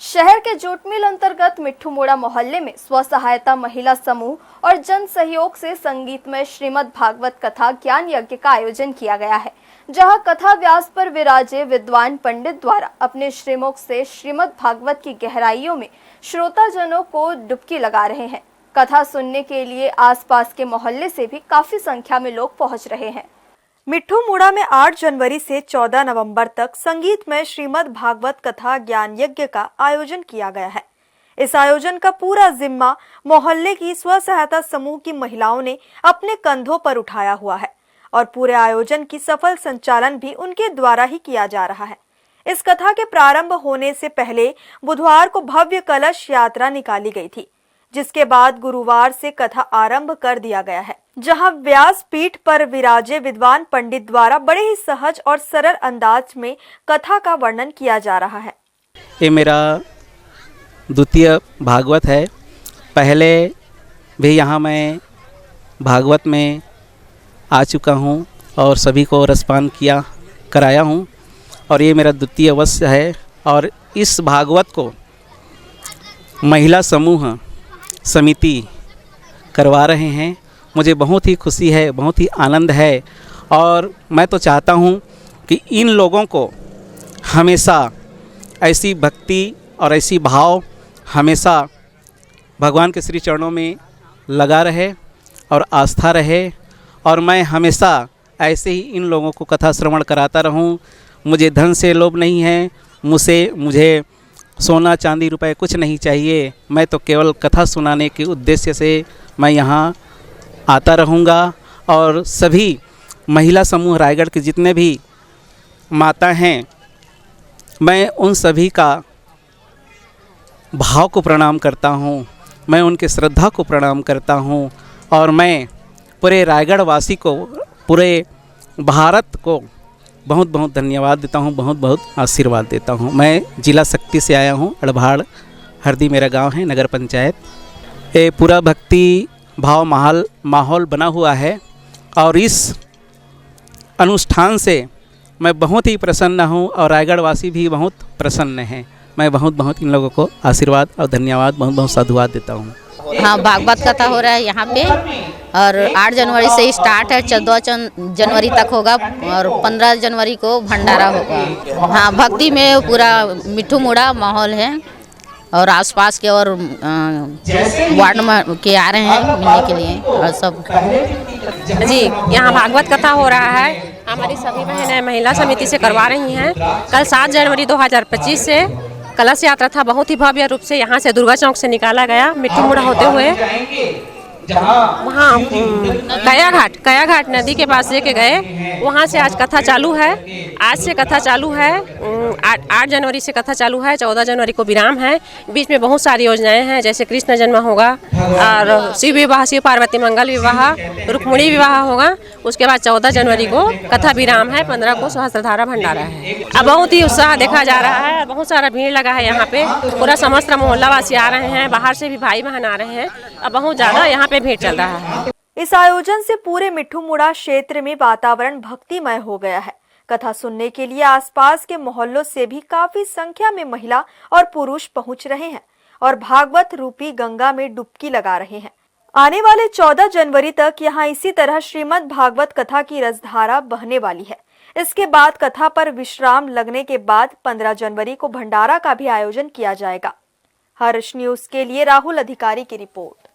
शहर के जोटमिल अंतर्गत मिट्ठू मोड़ा मोहल्ले में स्व सहायता महिला समूह और जन सहयोग से संगीतमय श्रीमद् भागवत कथा ज्ञान यज्ञ का आयोजन किया गया है, जहां कथा व्यास पर विराजे विद्वान पंडित द्वारा अपने श्रीमुख से श्रीमद् भागवत की गहराइयों में श्रोताजनों को डुबकी लगा रहे हैं। कथा सुनने के लिए आसपास के मोहल्ले से भी काफी संख्या में लोग पहुंच रहे हैं। मिट्ठू मोड़ा में 8 जनवरी से 14 नवंबर तक संगीतमय श्रीमद् भागवत कथा ज्ञान यज्ञ का आयोजन किया गया है। इस आयोजन का पूरा जिम्मा मोहल्ले की स्व सहायता समूह की महिलाओं ने अपने कंधों पर उठाया हुआ है और पूरे आयोजन की सफल संचालन भी उनके द्वारा ही किया जा रहा है। इस कथा के प्रारंभ होने से पहले बुधवार को भव्य कलश यात्रा निकाली गई थी, जिसके बाद गुरुवार से कथा आरंभ कर दिया गया है, जहां व्यास पीठ पर विराजे विद्वान पंडित द्वारा बड़े ही सहज और सरल अंदाज में कथा का वर्णन किया जा रहा है। ये मेरा द्वितीय भागवत है। पहले भी यहाँ मैं भागवत में आ चुका हूँ और सभी को रसपान कराया हूँ और ये मेरा द्वितीय वर्ष है। और इस भागवत को महिला समूह समिति करवा रहे हैं। मुझे बहुत ही खुशी है, बहुत ही आनंद है और मैं तो चाहता हूँ कि इन लोगों को हमेशा ऐसी भक्ति और ऐसी भाव हमेशा भगवान के श्री चरणों में लगा रहे और आस्था रहे और मैं हमेशा ऐसे ही इन लोगों को कथा श्रवण कराता रहूं। मुझे धन से लोभ नहीं है, मुझे सोना चांदी रुपए कुछ नहीं चाहिए। मैं तो केवल कथा सुनाने के उद्देश्य से मैं यहाँ आता रहूँगा और सभी महिला समूह रायगढ़ के जितने भी माता हैं, मैं उन सभी का भाव को प्रणाम करता हूँ, मैं उनके श्रद्धा को प्रणाम करता हूँ और मैं पूरे रायगढ़ वासी को, पूरे भारत को बहुत बहुत धन्यवाद देता हूँ, बहुत बहुत आशीर्वाद देता हूँ। मैं जिला शक्ति से आया हूँ, अड़भाड़ हरदी मेरा गांव है, नगर पंचायत। ये पूरा भक्ति भाव माहौल बना हुआ है और इस अनुष्ठान से मैं बहुत ही प्रसन्न हूँ और रायगढ़ वासी भी बहुत प्रसन्न हैं। मैं बहुत बहुत इन लोगों को आशीर्वाद और धन्यवाद, बहुत बहुत साधुवाद देता हूँ। हाँ, भागवत कथा हो रहा है यहाँ पे और 8 जनवरी से ही स्टार्ट है, 14 जनवरी तक होगा और 15 जनवरी को भंडारा होगा। हाँ, भक्ति में पूरा मिट्ठू मोड़ा माहौल है और आसपास के और वार्ड में के आ रहे हैं मिलने के लिए और सब। जी, यहाँ भागवत कथा हो रहा है। हमारी सभी बहनें महिला समिति से करवा रही हैं। कल 7 जनवरी 2025 से कलश यात्रा था, बहुत ही भव्य रूप से यहाँ से दुर्गा चौक से निकाला गया मिट्ठू मोड़ा होते हुए वहाँ कया घाट नदी के पास लेके गए। वहाँ से आज कथा चालू है। आज से कथा चालू है, 8 जनवरी से कथा चालू है, 14 जनवरी को विराम है। बीच में बहुत सारी योजनाएं हैं, जैसे कृष्ण जन्म होगा और शिव विवाह, शिव पार्वती मंगल विवाह, रुक्मिणी विवाह होगा। उसके बाद 14 जनवरी को कथा विराम है, 15 को सहस्त्रधारा भंडारा है। अब बहुत ही उत्साह देखा जा रहा है, बहुत सारा भीड़ लगा है यहाँ पे। पूरा समस्त मोहल्ला वासी आ रहे हैं, बाहर से भी भाई बहन आ रहे हैं। अब बहुत ज्यादा यहाँ पे भीड़ चल रहा है। इस आयोजन से पूरे मिट्ठू मोड़ा क्षेत्र में वातावरण भक्तिमय हो गया है। कथा सुनने के लिए आसपास के मोहल्लों से भी काफी संख्या में महिला और पुरुष पहुंच रहे हैं और भागवत रूपी गंगा में डुबकी लगा रहे हैं। आने वाले 14 जनवरी तक यहाँ इसी तरह श्रीमद् भागवत कथा की रसधारा बहने वाली है। इसके बाद कथा पर विश्राम लगने के बाद 15 जनवरी को भंडारा का भी आयोजन किया जाएगा। हर्ष न्यूज के लिए राहुल अधिकारी की रिपोर्ट।